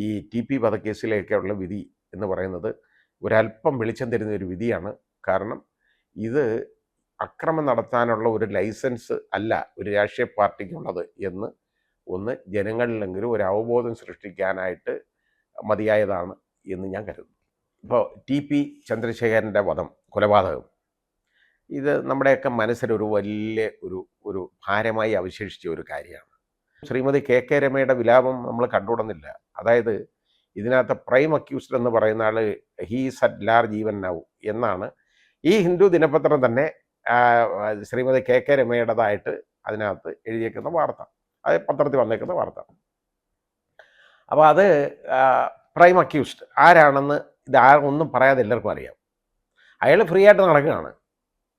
ഈ TP വധക്കേസിലേക്കുള്ള വിധി എന്ന് പറയുന്നത് ഒരല്പം വെളിച്ചം തരുന്ന ഒരു വിധിയാണ്. കാരണം ഇത് അക്രമം നടത്താനുള്ള ഒരു ലൈസൻസ് അല്ല ഒരു രാഷ്ട്രീയ പാർട്ടിക്കുള്ളത് എന്ന് ജനങ്ങളിലെങ്കിലും ഒരു അവബോധം സൃഷ്ടിക്കാനായിട്ട് മതിയായതാണ് എന്ന് ഞാൻ കരുതുന്നു. ഇപ്പോൾ TP ചന്ദ്രശേഖരൻ്റെ കൊലപാതകം ഇത് നമ്മുടെയൊക്കെ മനസ്സിലൊരു വലിയ ഒരു ഭാരമായി അവശേഷിച്ച ഒരു കാര്യമാണ്. ശ്രീമതി KK രമയുടെ വിലാപം നമ്മൾ കണ്ടുകൂടുന്നില്ല. അതായത് ഇതിനകത്ത് പ്രൈം അക്യൂസ്ഡ് എന്ന് പറയുന്ന ആൾ he's at large even now എന്നാണ് ഈ ഹിന്ദു ദിനപത്രം തന്നെ ശ്രീമതി KK രമയുടേതായിട്ട് അതിനകത്ത് എഴുതിയേക്കുന്ന വാർത്ത, അത് പത്രത്തിൽ വന്നേക്കുന്ന വാർത്ത. അപ്പോൾ അത് പ്രൈം അക്യൂസ്ഡ് ആരാണെന്ന് ഒന്നും പറയാതെ എല്ലാവർക്കും അറിയാം. അയാൾ ഫ്രീ ആയിട്ട് നടക്കുകയാണ്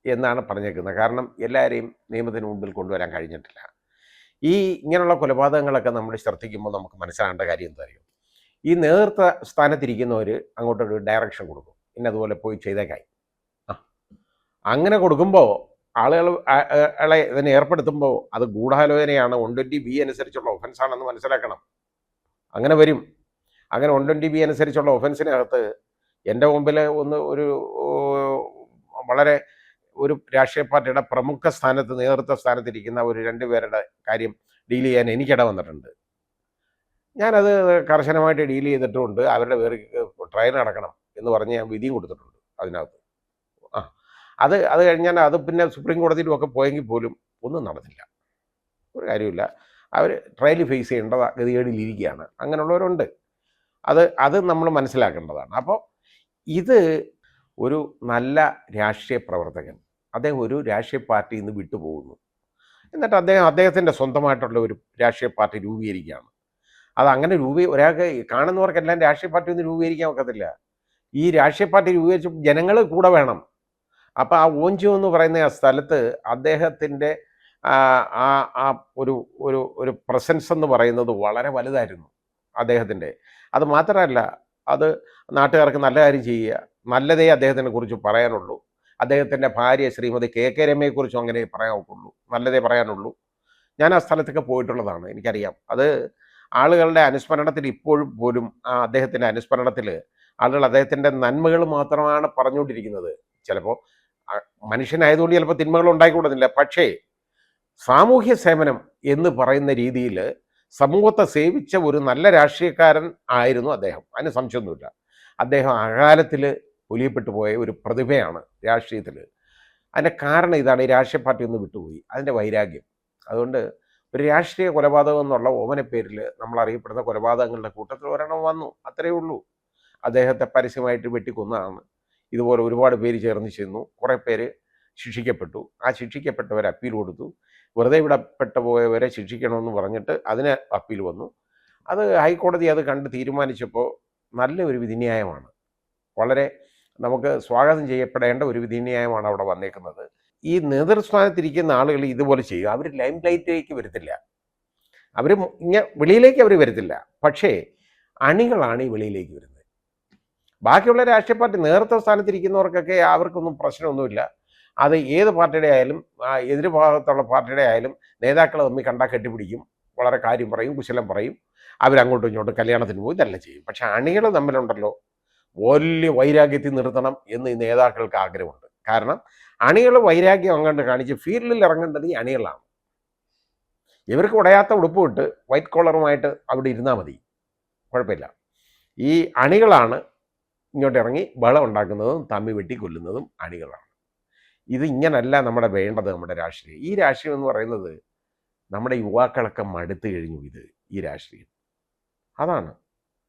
എന്നാണ് പറഞ്ഞേക്കുന്നത്. കാരണം എല്ലാവരെയും നിയമത്തിന് മുമ്പിൽ കൊണ്ടുവരാൻ കഴിഞ്ഞിട്ടില്ല. ഈ ഇങ്ങനെയുള്ള കൊലപാതകങ്ങളൊക്കെ നമ്മൾ ശ്രദ്ധിക്കുമ്പോൾ നമുക്ക് മനസ്സിലാകേണ്ട കാര്യം എന്താ അറിയും, ഈ നേതൃത്വ സ്ഥാനത്തിരിക്കുന്നവർ അങ്ങോട്ടൊരു ഡയറക്ഷൻ കൊടുക്കും, ഇന്നതുപോലെ പോയി ചെയ്തേക്കായി. അങ്ങനെ കൊടുക്കുമ്പോൾ ആളുകളെ ഇതിനെ ഏർപ്പെടുത്തുമ്പോൾ അത് ഗൂഢാലോചനയാണ്, 120B അനുസരിച്ചുള്ള ഒഫൻസാണെന്ന് മനസ്സിലാക്കണം. അങ്ങനെ വരും. അങ്ങനെ 120B അനുസരിച്ചുള്ള ഒഫൻസിനകത്ത് എൻ്റെ മുമ്പിൽ വളരെ ഒരു രാഷ്ട്രീയ പാർട്ടിയുടെ പ്രമുഖ സ്ഥാനത്ത് നേതൃത്വ സ്ഥാനത്തിരിക്കുന്ന ഒരു 2 പേരുടെ കാര്യം ഡീൽ ചെയ്യാൻ എനിക്കിട വന്നിട്ടുണ്ട്. ഞാനത് കർശനമായിട്ട് ഡീൽ ചെയ്തിട്ടുമുണ്ട്. അവരുടെ പേർക്ക് ട്രയൽ നടക്കണം എന്ന് പറഞ്ഞ് ഞാൻ വിധിയും കൊടുത്തിട്ടുണ്ട് അതിനകത്ത്. അത് കഴിഞ്ഞാൽ അത് പിന്നെ സുപ്രീം കോടതിയിലുമൊക്കെ പോയെങ്കിൽ പോലും ഒന്നും നടന്നില്ല, ഒരു കാര്യമില്ല. അവർ ട്രയൽ ഫേസ് ചെയ്യേണ്ട ഗതികേടിലിരിക്കുകയാണ്. അങ്ങനെയുള്ളവരുണ്ട്. അത് നമ്മൾ മനസ്സിലാക്കേണ്ടതാണ്. അപ്പോൾ ഇത് ഒരു നല്ല രാഷ്ട്രീയ പ്രവർത്തകൻ, അദ്ദേഹം ഒരു രാഷ്ട്രീയ പാർട്ടിയിൽ നിന്ന് വിട്ടുപോകുന്നു. എന്നിട്ട് അദ്ദേഹത്തിൻ്റെ സ്വന്തമായിട്ടുള്ള ഒരു രാഷ്ട്രീയ പാർട്ടി രൂപീകരിക്കുകയാണ്. അതങ്ങനെ ഒരാൾക്ക് കാണുന്നവർക്കെല്ലാം രാഷ്ട്രീയ പാർട്ടി ഒന്നും രൂപീകരിക്കാൻ ഒക്കത്തില്ല. ഈ രാഷ്ട്രീയ പാർട്ടി രൂപീകരിച്ച് ജനങ്ങൾ കൂടെ വേണം. അപ്പോൾ ആ ഓഞ്ചു എന്ന് പറയുന്ന ആ സ്ഥലത്ത് അദ്ദേഹത്തിൻ്റെ ഒരു പ്രസൻസ് എന്ന് പറയുന്നത് വളരെ വലുതായിരുന്നു അദ്ദേഹത്തിൻ്റെ. അത് മാത്രമല്ല, അത് നാട്ടുകാർക്ക് നല്ല കാര്യം ചെയ്യുക, നല്ലതേ അദ്ദേഹത്തിനെ കുറിച്ച് പറയാനുള്ളൂ. അദ്ദേഹത്തിൻ്റെ ഭാര്യ ശ്രീമതി KK രമയെക്കുറിച്ചും അങ്ങനെ പറയാൻ ഒക്കുള്ളൂ, നല്ലതേ പറയാനുള്ളൂ. ഞാൻ ആ സ്ഥലത്തൊക്കെ പോയിട്ടുള്ളതാണ്, എനിക്കറിയാം. അത് ആളുകളുടെ അനുസ്മരണത്തിൽ ഇപ്പോഴും പോലും അദ്ദേഹത്തിൻ്റെ അനുസ്മരണത്തിൽ ആളുകൾ അദ്ദേഹത്തിൻ്റെ നന്മകൾ മാത്രമാണ് പറഞ്ഞുകൊണ്ടിരിക്കുന്നത്. ചിലപ്പോൾ മനുഷ്യനായതുകൊണ്ട് ചിലപ്പോൾ തിന്മകൾ ഉണ്ടായിക്കൂടുന്നില്ല. പക്ഷേ സാമൂഹ്യ സേവനം എന്ന് പറയുന്ന രീതിയിൽ സമൂഹത്തെ സേവിച്ച ഒരു നല്ല രാഷ്ട്രീയക്കാരൻ ആയിരുന്നു അദ്ദേഹം, അതിന് സംശയമൊന്നുമില്ല. അദ്ദേഹം അകാലത്തിൽ ഒലിയപ്പെട്ടു പോയ ഒരു പ്രതിഭയാണ് രാഷ്ട്രീയത്തിൽ. അതിൻ്റെ കാരണം ഇതാണ്, ഈ രാഷ്ട്രീയ പാർട്ടി ഒന്ന് വിട്ടുപോയി, അതിൻ്റെ വൈരാഗ്യം. അതുകൊണ്ട് ഒരു രാഷ്ട്രീയ കൊലപാതകം എന്നുള്ള ഓമനപ്പേരിൽ നമ്മൾ അറിയപ്പെടുന്ന കൊലപാതകങ്ങളുടെ കൂട്ടത്തിൽ ഒരെണ്ണം വന്നു, അത്രയേ ഉള്ളൂ. അദ്ദേഹത്തെ പരസ്യമായിട്ട് വെട്ടിക്കൊന്നതാണ്. ഇതുപോലെ ഒരുപാട് പേര് ചേർന്ന് ചെന്നു, കുറേ പേര് ശിക്ഷിക്കപ്പെട്ടു. ആ ശിക്ഷിക്കപ്പെട്ടവർ അപ്പീൽ കൊടുത്തു. വെറുതെ വിടപ്പെട്ടു പോയവരെ ശിക്ഷിക്കണമെന്ന് പറഞ്ഞിട്ട് അതിന് അപ്പീൽ വന്നു. അത് ഹൈക്കോടതി അത് കണ്ട് തീരുമാനിച്ചപ്പോൾ നല്ല ഒരു വിധിന്യായമാണ്, വളരെ നമുക്ക് സ്വാഗതം ചെയ്യപ്പെടേണ്ട ഒരു വിധിന്യായമാണ് അവിടെ വന്നേക്കുന്നത്. ഈ നേതൃസ്ഥാനത്തിരിക്കുന്ന ആളുകൾ ഇതുപോലെ ചെയ്യും. അവർ ലൈം ലൈറ്റിലേക്ക് വരത്തില്ല, അവർ വെളിയിലേക്ക് അവർ വരത്തില്ല. പക്ഷേ അണികളാണ് ഈ വെളിയിലേക്ക് വരുന്നത്. ബാക്കിയുള്ള രാഷ്ട്രീയ പാർട്ടി നേതൃത്വ സ്ഥാനത്തിരിക്കുന്നവർക്കൊക്കെ അവർക്കൊന്നും പ്രശ്നമൊന്നുമില്ല. അത് ഏത് പാർട്ടിയുടെ ആയാലും എതിർഭാഗത്തുള്ള പാർട്ടിയുടെ ആയാലും നേതാക്കൾ തമ്മിൽ കണ്ടാൽ കെട്ടിപ്പിടിക്കും, വളരെ കാര്യം പറയും, കുശലം പറയും, അവരങ്ങോട്ടും ഇങ്ങോട്ടും കല്യാണത്തിന് പോയി ഇതെല്ലാം ചെയ്യും. പക്ഷെ അണികൾ തമ്മിലുണ്ടല്ലോ, വലിയ വൈരാഗ്യത്തിൽ നിർത്തണം എന്ന് ഈ നേതാക്കൾക്ക് ആഗ്രഹമുണ്ട്. കാരണം അണികൾ വൈരാഗ്യം അങ്ങോട്ട് കാണിച്ച് ഫീൽഡിൽ ഇറങ്ങേണ്ടത് ഈ അണികളാണ്. ഇവർക്ക് ഉടയാത്ത ഉടുപ്പ് ഇട്ട് വൈറ്റ് കോളറുമായിട്ട് അവിടെ ഇരുന്നാൽ മതി, കുഴപ്പമില്ല. ഈ അണികളാണ് ഇങ്ങോട്ട് ഇറങ്ങി ബഹളം ഉണ്ടാക്കുന്നതും തമ്മി വെട്ടിക്കൊല്ലുന്നതും അണികളാണ്. ഇത് ഇങ്ങനല്ല നമ്മുടെ വേണ്ടത്. നമ്മുടെ രാഷ്ട്രീയം, ഈ രാഷ്ട്രീയം എന്ന് പറയുന്നത് നമ്മുടെ യുവാക്കളൊക്കെ മടുത്തു കഴിഞ്ഞു. ഈ രാഷ്ട്രീയം അതാണ്.